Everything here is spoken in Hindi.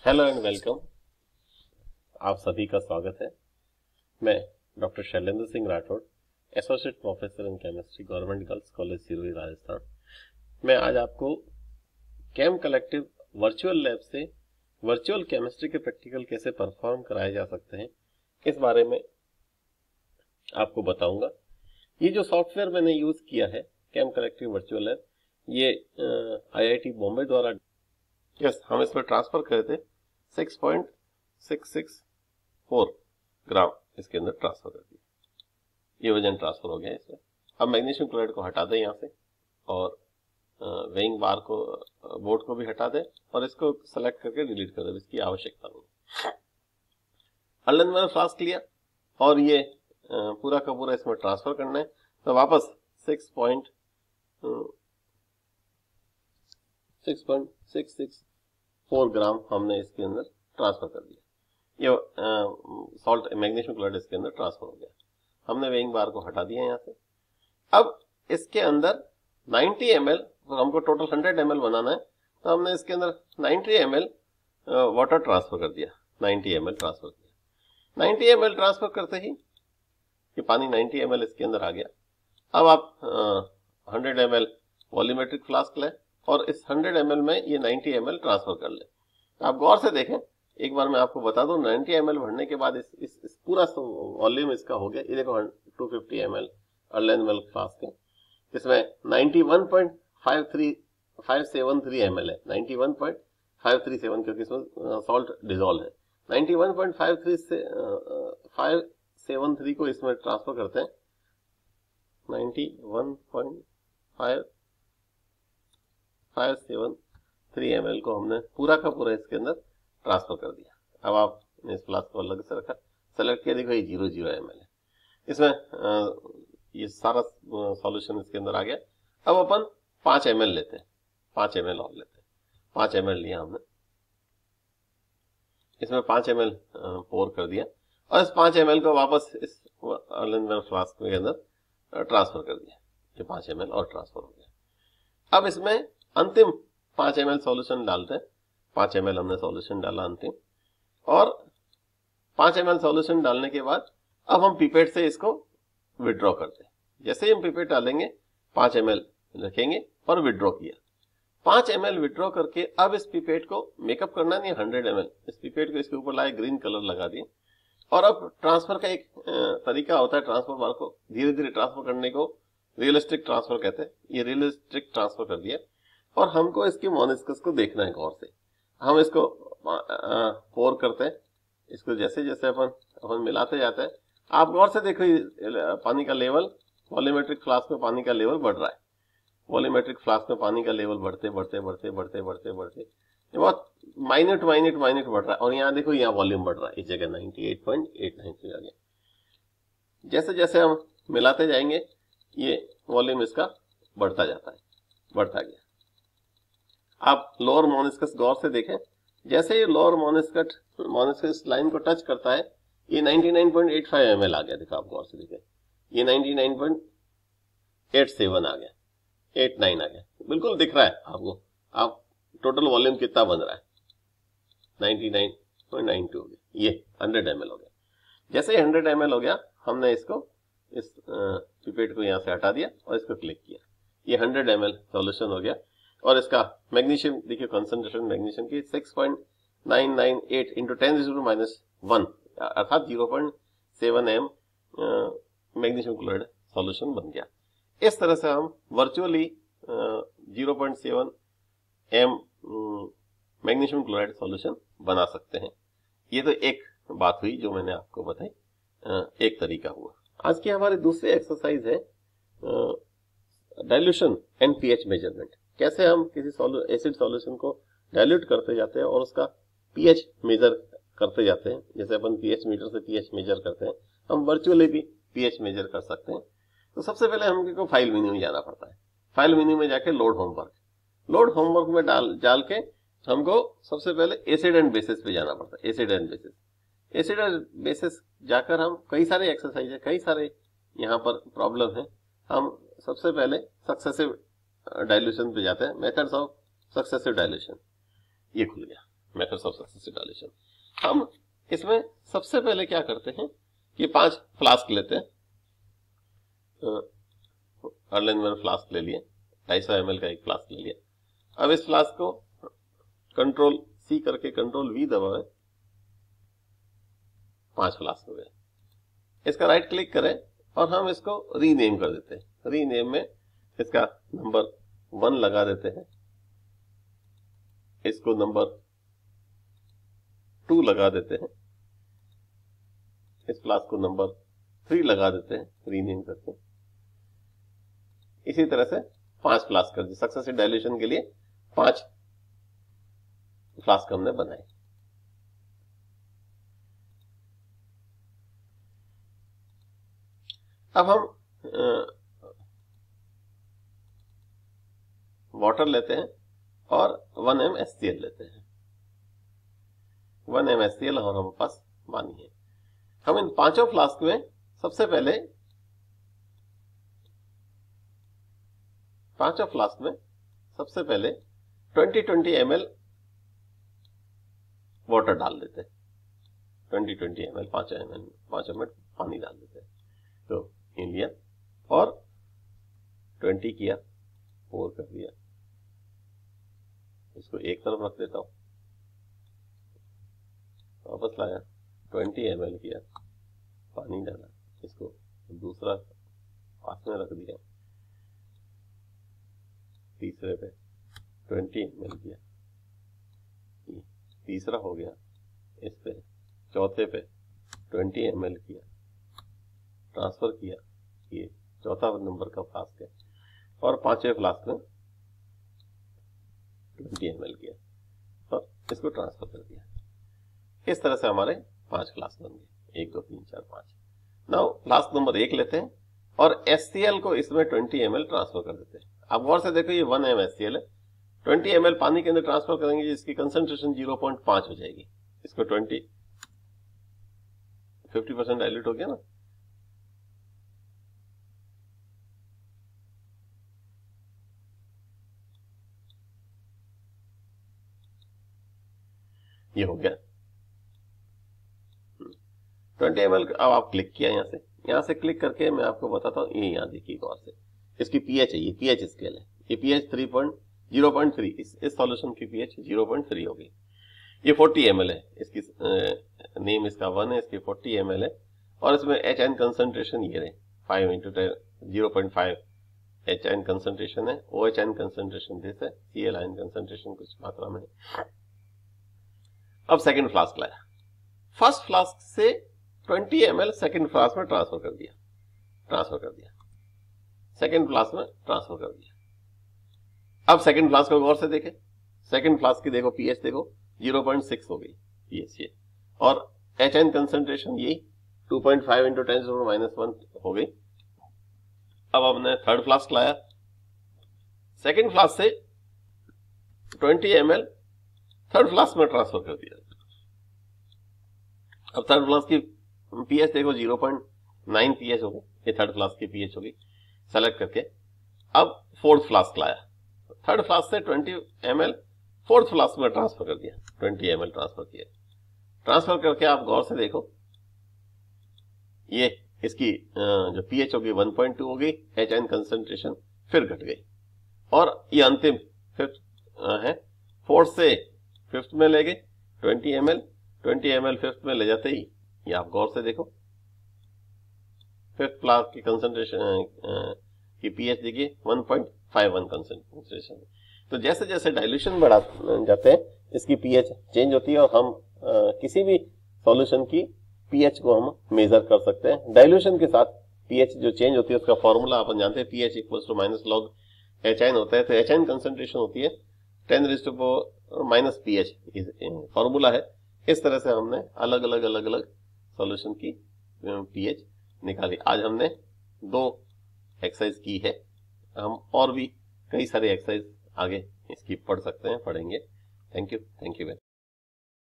Hello and welcome. आप सभी का स्वागत है। मैं doctor Shailendra Singh Rathore, associate professor in chemistry, government girls college Sirohi, Rajasthan. मैं आज आपको केम कलेक्टिव वर्चुअल लैब से वर्चुअल केमिस्ट्री के प्रैक्टिकल कैसे परफॉर्म कराए जा सकते हैं इस बारे में आपको बताऊंगा। ये जो सॉफ्टवेयर मैंने यूज किया है केम कलेक्टिव वर्चुअल लैब, ये IIT बॉम्बे द्वारा हम इसमें ट्रांसफर करे थे 6.664 ग्राम इसके अंदर ट्रांसफर कर दिया। ये वजन ट्रांसफर हो गया इसमें। अब मैग्नीशियम क्लोराइड को हटा दें यहाँ से और वेइंग बार को, बोर्ड को भी हटा दें और इसको सेलेक्ट करके डिलीट कर दें, इसकी आवश्यकता नहीं। अर्लेनवेल फ्लास्क लिया और ये पूरा का पूरा इसमें ट्रांसफर करना है, तो वापस 6.664 ग्राम हमने इसके अंदर ट्रांसफर कर दिया। ये सॉल्ट मैग्नीशियम क्लोराइड इसके अंदर ट्रांसफर हो गया। हमने वेइंग बार को हटा दिया यहाँ से। अब इसके अंदर 90 ml, तो हमको टोटल 100 ml बनाना है, तो हमने इसके अंदर 90 ml वाटर ट्रांसफर कर दिया। 90 ml ट्रांसफर किया। 90 ml ट्रांसफर करते ही ये पानी 90 ml इसके अंदर आ गया। अब आप 100 ml वॉल्यूमेट्रिक फ्लास्क लें और इस 100 ml में ये 90 ml ट्रांसफर कर लें। आप गौर से देखें, एक बार मैं आपको बता दूं, 90 ml भरने के बाद इस पूरा वॉल्यूम इसका हो गया। ये देखो 250 ml अर्लेनवेल फ्लास्क है, इसमें 91.573 ml है। 91.537 क्योंकि इसमें सॉल्ट डिजोल्व है। 91.573 को इसमें ट्रांसफर करते हैं। 91.573 ml को हमने पूरा का पूरा इसके अंदर ट्रांसफर कर दिया। अब आप इस फ्लास्क को अलग से रखा, सेलेक्ट किया, देखो ये 00 ml है। इसमें ये सारा सॉल्यूशन इसके अंदर आ गया। अब अपन 5 ml लेते हैं, 5 ml और लेते हैं। 5 ml लिया हमने, इसमें 5 ml पोर कर दिया और इस 5 ml को वापस इस अर्लेनवेल फ्लास्क के अंदर ट्रांसफर कर दिया। ये 5 ml और ट्रांसफर हो गया। अब इसमें अंतिम 5 ml सॉल्यूशन डालते हैं। 5 ml हमने सॉल्यूशन डाला अंतिम, और 5 ml सॉल्यूशन डालने के बाद अब हम पिपेट से इसको विड्रॉ करते हैं। जैसे ही हम पिपेट डालेंगे 5 ml रखेंगे और विड्रॉ किया। 5 ml विड्रॉ करके अब इस पिपेट को मेकअप करना नहीं, 100 ml इस पिपेट को इसके ऊपर लाए, ग्रीन कलर लगा दिए। और अब ट्रांसफर का एक तरीका होता है ट्रांसफर बार को धीरे धीरे ट्रांसफर करने को रियलिस्टिक ट्रांसफर कहते हैं। ये रियलिस्टिक ट्रांसफर कर दिया और हमको इसके मोनिस्कस को देखना है गौर से। हम इसको पोर करते हैं, इसको जैसे जैसे अपन मिलाते जाते हैं। आप गौर से देखो पानी का लेवल, वॉल्यूमेट्रिक फ्लास्क में पानी का लेवल बढ़ रहा है। वॉल्यूमेट्रिक फ्लास्क में पानी का लेवल बढ़ते बढ़ते बढ़ते बढ़ते बढ़ते बढ़ते ये बहुत माइन्यूट बढ़ रहा है। और यहाँ देखो, यहाँ वॉल्यूम बढ़ रहा है, इस जगह 98.893 आ गया। जैसे जैसे हम मिलाते जाएंगे ये वॉल्यूम इसका बढ़ता जाता है, बढ़ता गया। आप लोअर मोनिस्कस गौर से देखें, जैसे ये लोअर मोनिस्कस लाइन को टच करता है ये 99.85 ml आ गया। देखो आप गौर से देखें, ये 99.87 आ गया, 89 आ गया। बिल्कुल दिख रहा है आपको, आप टोटल वॉल्यूम कितना बन रहा है, 99.92 हो गया। ये 100 ml हो गया। जैसे ही 100 ml हो गया, हमने इसको इस पिपेट को यहाँ से हटा दिया और इसको क्लिक किया। ये 100 ml सॉल्यूशन हो गया। और इसका मैग्नीशियम देखिए, कंसंट्रेशन मैग्नीशियम की 6.998 इंटू 10⁻⁻1 अर्थात 0.7 m मैग्नीशियम क्लोराइड सॉल्यूशन बन गया। इस तरह से हम virtually 0.7 m magnesium chloride solution बना सकते हैं। ये तो एक बात हुई जो मैंने आपको बताई, एक तरीका हुआ। आज की हमारी दूसरी एक्सरसाइज है डाइल्यूशन एंड पीएच मेजरमेंट। कैसे हम किसी एसिड सॉल्यूशन को डाइल्यूट करते जाते हैं और उसका पीएच मेजर करते जाते हैं। जैसे अपन पीएच मीटर से पीएच मेजर करते हैं, हम वर्चुअली भी पीएच मेजर कर सकते हैं। तो सबसे पहले हमको फाइल मेन्यू में जाना पड़ता है। फाइल मेन्यू में जाके लोड होमवर्क में डाल के हमको सबसे पहले एसिड एंड बेसिस पे जाना पड़ता है। एसिड एंड बेसिस जाकर हम कई सारे एक्सरसाइज है, कई सारे यहाँ पर प्रॉब्लम है। हम सबसे पहले सक्सेसिव डाइल्यूशन पे जाते हैं, मेथड्स ऑफ सक्सेसिव डाइल्यूशन। ये खुल गया। Methods of successive dilution. हम इसमें सबसे पहले क्या करते हैं कि 5 फ्लास्क लेते हैं, अर्लेनवेयर फ्लास्क ले लिए, 250 ml का एक फ्लास्क ले लिया। अब इस फ्लास्क को कंट्रोल C करके कंट्रोल V दबाएं, 5 फ्लास्क हो गए। इसका राइट क्लिक करें और हम इसको रीनेम कर देते हैं। रीनेम में इसका नंबर 1 लगा देते हैं, इसको नंबर 2 लगा देते हैं, इस फ्लास्क को नंबर 3 लगा देते हैं रीनेम करके। इसी तरह से 5 फ्लास्क कर दिए। सक्सेसिव डाइल्यूशन के लिए 5 फ्लास्क हमने बनाए। अब हम वाटर लेते हैं और 1 m HCl लेते हैं। 1 m HCl और हमारे पास पानी है। हम इन 5 फ्लास्क में सबसे पहले 20 ml वाटर डाल देते हैं। 20 ml 5 ml पानी डाल देते हैं। तो ये लिया और 20 किया, 4 कर दिया, इसको एक तरफ रख देता हूं, वापस लाया, 20 ml किया, पानी डाला, इसको दूसरा पास में रख दिया, तीसरे पे 20 ml किया, तीसरा हो गया, इस पे चौथे पे 20 ml किया, ट्रांसफर किया, ये चौथा नंबर का फ्लास्क है, और 5वें फ्लास्क में 20 ml किया और इसको ट्रांसफर कर दिया। इस तरह से हमारे 5 फ्लास्क बन गए, 1 2 3 4 5। नाउ फ्लास्क नंबर 1 लेते हैं और HCl को इसमें 20 ml ट्रांसफर कर देते हैं। आप गौर से देखो, ये 1 m HCl है, 20 ml पानी के अंदर ट्रांसफर करेंगे, जिसकी कंसंट्रेशन 0.5 हो जाएगी। इसको 50% डाइल्यूट हो गया ना। ये हो गया 20 ml। अब आप क्लिक किया, यहां से क्लिक करके मैं आपको बताता हूं। ये यहां देखिए गौर से, इसकी पीएच है, ये पीएच स्केल है, ये पीएच 0.3, इस सॉल्यूशन की पीएच 0.3 होगी। ये 40 ml है, इसकी नेम इसका 1 है, इसकी 40 ml है, और इसमें HN कंसंट्रेशन ये रहे 5 × 0.5 HN कंसंट्रेशन है, OHN कंसंट्रेशन दिस है, Cl आयन कंसंट्रेशन कुछ मात्रा में है। अब सेकंड फ्लास्क लाया, फर्स्ट फ्लास्क से 20 ml सेकंड फ्लास्क में ट्रांसफर कर दिया, सेकंड फ्लास्क में ट्रांसफर कर दिया। अब सेकंड फ्लास्क को गौर से देखें, सेकंड फ्लास्क की देखो पीएच देखो 0.6 हो गई पीएच ये, और HN कंसंट्रेशन यही 2.5 × 10⁻⁻1 हो गई। अब हमने थर्ड फ्लास्क लाया, सेकंड फ्लास्क से 20 ml थर्ड फ्लास्क में ट्रांसफर कर दिया। अब थर्ड फ्लास्क की पीएच देखो 0.9 पीएच हो गई, ये थर्ड फ्लास्क की पीएच होगी। सेलेक्ट करके अब फोर्थ फ्लास्क लाया, थर्ड फ्लास्क से 20 ml फोर्थ फ्लास्क में ट्रांसफर कर दिया, 20 ml ट्रांसफर किया। ट्रांसफर करके आप गौर से देखो, ये इसकी जो पीएच होगी 1.2 हो गई, HN कंसंट्रेशन फिर घट गई, और ये अंतिम फिफ्थ है, फोर्थ से फिफ्थ में ले गए 20 ml फिफ्थ में ले जाते ही ये आप गौर से देखो, फिफ्थ फ्लास्क की कंसंट्रेशन की पीएच देखिए 1.51 कंसंट्रेशन। तो जैसे जैसे डाइल्यूशन बढ़ा जाते हैं, इसकी पीएच चेंज होती है, और हम किसी भी सॉल्यूशन की पीएच को हम मेजर कर सकते हैं। डाइल्यूशन के साथ पीएच जो चेंज होती है उसका फॉर्मूला अपन जानते हैं, pH = -log HN होता है। तो HN कंसंट्रेशन होती है 10⁻⁻ pH फॉर्मूला है। इस तरह से हमने अलग अलग सॉल्यूशन की पीएच निकाली। आज हमने 2 एक्सरसाइज की है, हम और भी कई सारे एक्सरसाइज आगे इसकी पढ़ सकते हैं, पढ़ेंगे। Thank you very much.